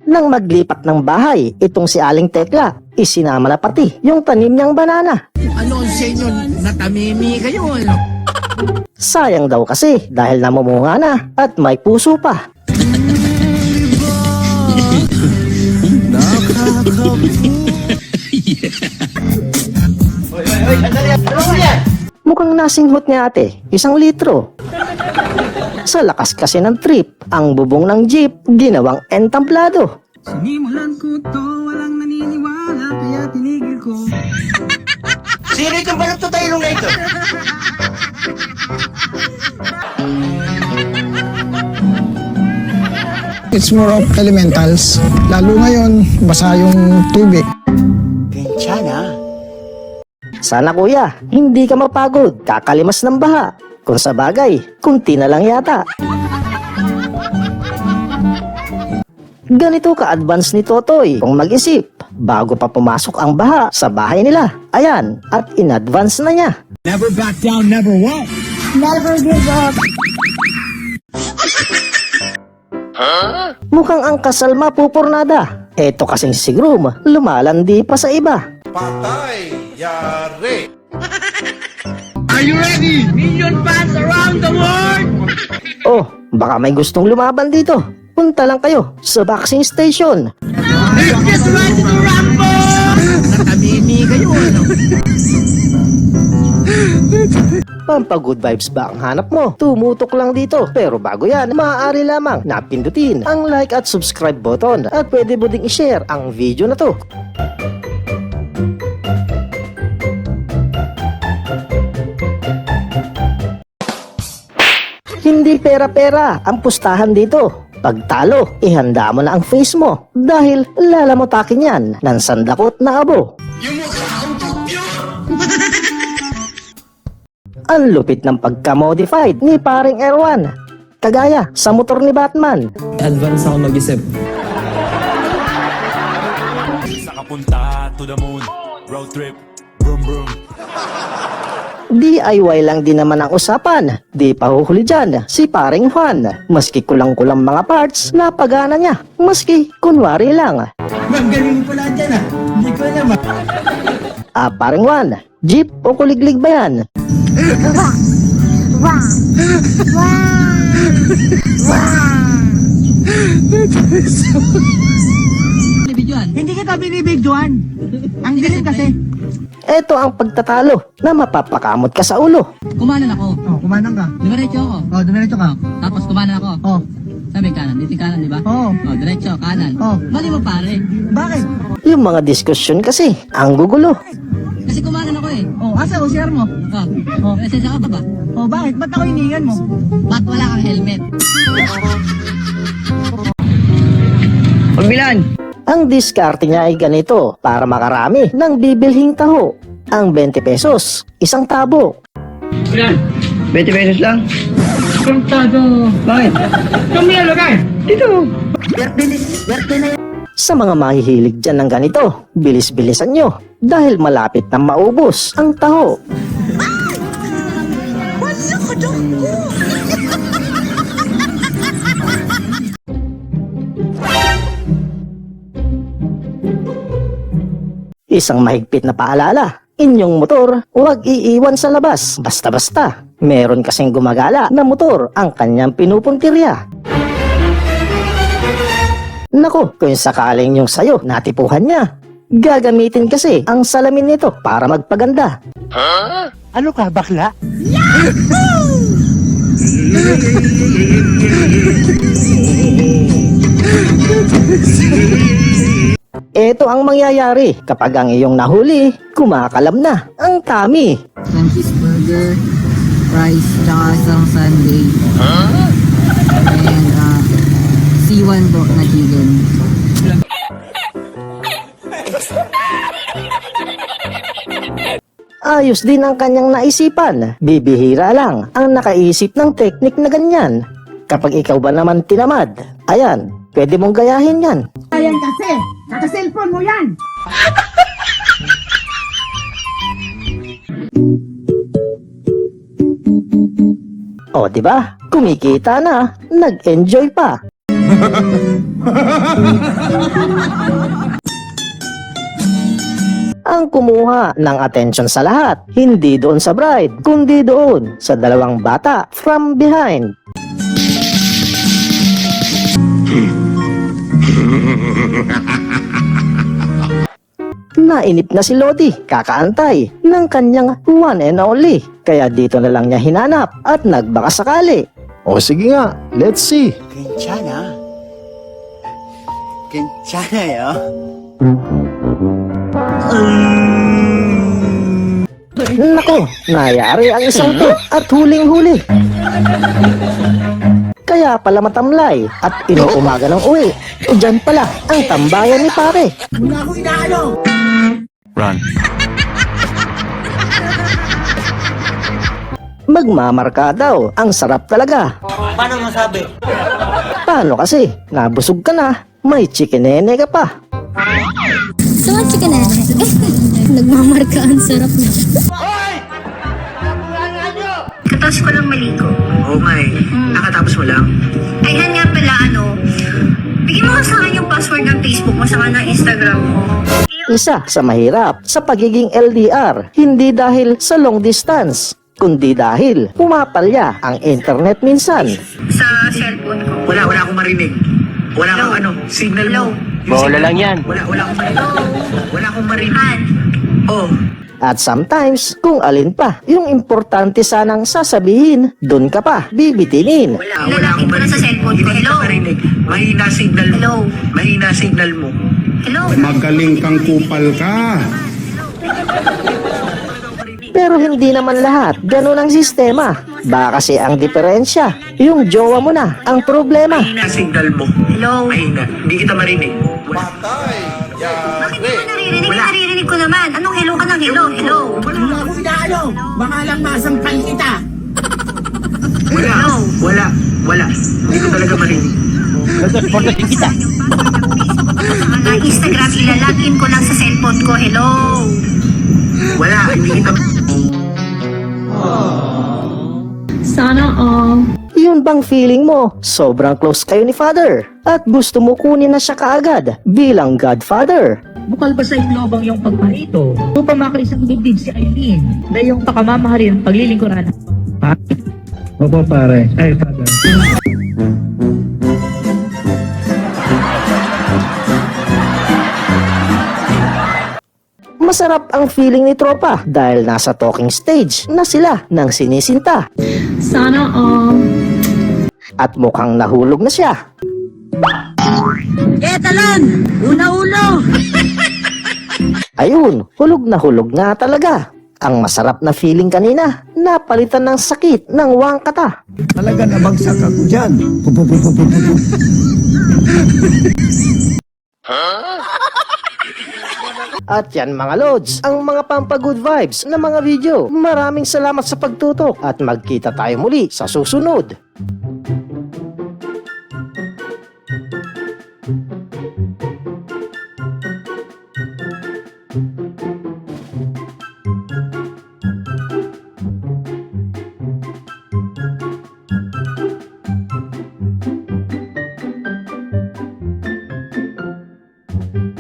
Nang maglipat ng bahay, itong si Aling Tekla, isinama na pati yung tanim niyang banana. Ano sa inyo? Natamimi kayo, ano? Sayang daw kasi dahil namumunga na at may puso pa. Mukhang nasinghot ni ate, 1 litro. Sa lakas kasi ng trip, ang bubong ng jeep ginawang entamplado. Sinimulan ko to, walang naniniwala, kaya tinigil ko. Sino itong balot to tayo na ito? It's more of elementals. Lalo ngayon, basa yung tubig. Kenchana. Sana kuya, hindi ka mapagod, kakalimas ng baha. Kung sa bagay, kunti na lang yata. Ganito ka-advance ni Totoy kung mag-isip bago pa pumasok ang baha sa bahay nila. Ayan, at in-advance na niya. Never back down, never what? Never give up. Mukhang ang kasal mapupurnada. Eto kasing si Groom, lumalandi pa sa iba. Patay! Yari! Are you ready? Million fans around the world! Oh, baka may gustong lumaban dito. Punta lang kayo sa boxing station. Let's get ready to rumble! Natamimi kayo, ano? Pampagood vibes ba ang hanap mo? Tumutok lang dito. Pero bago yan, maaari lamang na pindutin ang like at subscribe button at pwede mo ding i-share ang video na to. Hindi pera-pera ang pustahan dito. Pag talo, ihanda mo na ang face mo dahil lalamutakin yan ng sandakot na abo. Ang lupit ng pagka-modified ni paring Erwan. Kagaya sa motor ni Batman. Advance ako mag-isip. Sa kapunta to the moon, road trip, brum brum. DIY lang din naman ang usapan. Di pa huhuli dyan si paring Juan. Maski kulang-kulang mga parts, napagana niya. Maski kunwari lang. Magaling pala dyan, ah. Hindi ko alam, ah. Paring Juan, jeep o kuliglig ba yan? Wow. Wow. Binibidyoan? Hindi kita binibidyoan. Ang galing kasi. Eto ang pagtatalo na mapapakamot ka sa ulo. Kumanan ako. Oh, kumanang ka. Dumiretso ako. Oh, dumiretso ka. Tapos kumanan ako. Oh, Sabi kanan. Dito yung kanan, di ba? oh. Oh, diretso, kanan. Oh. Mali mo pare. Bakit? Yung mga diskusyon kasi, ang gugulo. Kasi kumanan ako eh. Oh, asa o CR mo? Oh. Oh. Esensya ka pa ba? Oh, bakit? Ba't ako hiningan mo? Ba't wala kang helmet? Pagbilan. Ang diskarte niya ay ganito para makarami ng bibilhing taho. Ang 20 pesos, isang tabo. 20 pesos lang. Kontado. Bakit? Kami ang lugar. Dito. Werte na yan. Sa mga mahihilig dyan ng ganito, bilis-bilisan nyo dahil malapit na maubos ang taho. Isang mahigpit na paalala, inyong motor huwag iiwan sa labas basta-basta. Meron kasing gumagala na motor ang kanyang pinupuntirya. Nako, kung sakaling yung sayo natipuhan niya, gagamitin kasi ang salamin nito para magpaganda. Ano ka, bakla? Ito ang mangyayari kapag ang iyong nahuli, kumakalam na ang tummy. Isang cheeseburger, rice, tsaka isang sundae. And C1 po na chicken. Ayos din ang kanyang naisipan. Bibihira lang ang nakaisip ng teknik na ganyan. Kapag ikaw ba naman tinamad, ayan, pwede mong gayahin yan. Ayan kasi. Naka-cellphone mo yan. O, di ba? Kumikita na, nag-enjoy pa. Ang kumuha ng atensyon sa lahat, hindi doon sa bride, kundi doon sa dalawang bata from behind. Nainip na si Lodi, kakaantay ng kanyang one and only. Kaya dito na lang niya hinanap at nagbaka sakali. O sige nga, let's see. 괜찮아. 괜찮아요. Nako, nayari ang isang to at huling-huli. Kaya pala matamlay at inuumaga ng uwi. Diyan pala ang tambayan ni pare. Run. Magmamarka daw, ang sarap talaga. Paano masabi? Paano kasi? Nabusog ka na, may chikinene ka pa. So, ang chicken na. Nagmamarka, ang sarap na. Katapos ko lang maligo. Oh my, nakatapos mo lang. Ayan nga pala, bigyan mo ka sa akin yung password ng Facebook mo, saka ng Instagram mo. Isa sa mahirap sa pagiging LDR, hindi dahil sa long distance, kundi dahil pumapalya ang internet minsan. Sa cellphone ko. Wala akong marinig. Wala kang signal mo. Bola lang yan. Wala akong marinig. Wala akong marinig. Han, Oh, At sometimes, kung alin pa, yung importante sanang sasabihin, dun ka pa bibitinin. wala Lalapit akong mo na sa marinig. cellphone ko. Hindi kita Hello? marinig. Mahina signal mo. Hello? Mahina signal mo. Hello? Magaling kang kupal ka. Pero hindi naman lahat ganun ang sistema. Baka kasi ang diferensya, yung jowa mo na ang problema. Mahina signal mo. Hello? Mahina. Hindi kita marinig. Bakit di mo naririnig? Naririnig ko naman. Anong hello ka ng hello? Hello? Wala. Hindi ko talaga marinig. Ang Instagram, ilalagin ko lang sa cellphone ko. Hello? Wala, hindi kita... Sana all. Yun bang feeling mo? Sobrang close kayo ni Father at gusto mo kunin na siya kaagad bilang Godfather. Bukal ba sa iglobang yung pagparito? Upang makaisang dibdib si Aileen na yung pakamamahalin paglilingkuran. Ha? Opo pare. Ay, father. Masarap ang feeling ni Tropa dahil nasa talking stage na sila ng sinisinta. Sana all. At mukhang nahulog na siya. Talon! Una-ulo! Ayun, hulog nga talaga. Ang masarap na feeling kanina, napalitan ng sakit ng wangkata. Talaga nabagsak ako dyan. At yan mga Lods, ang mga pampagood vibes na mga video. Maraming salamat sa pagtutok at magkita tayo muli sa susunod.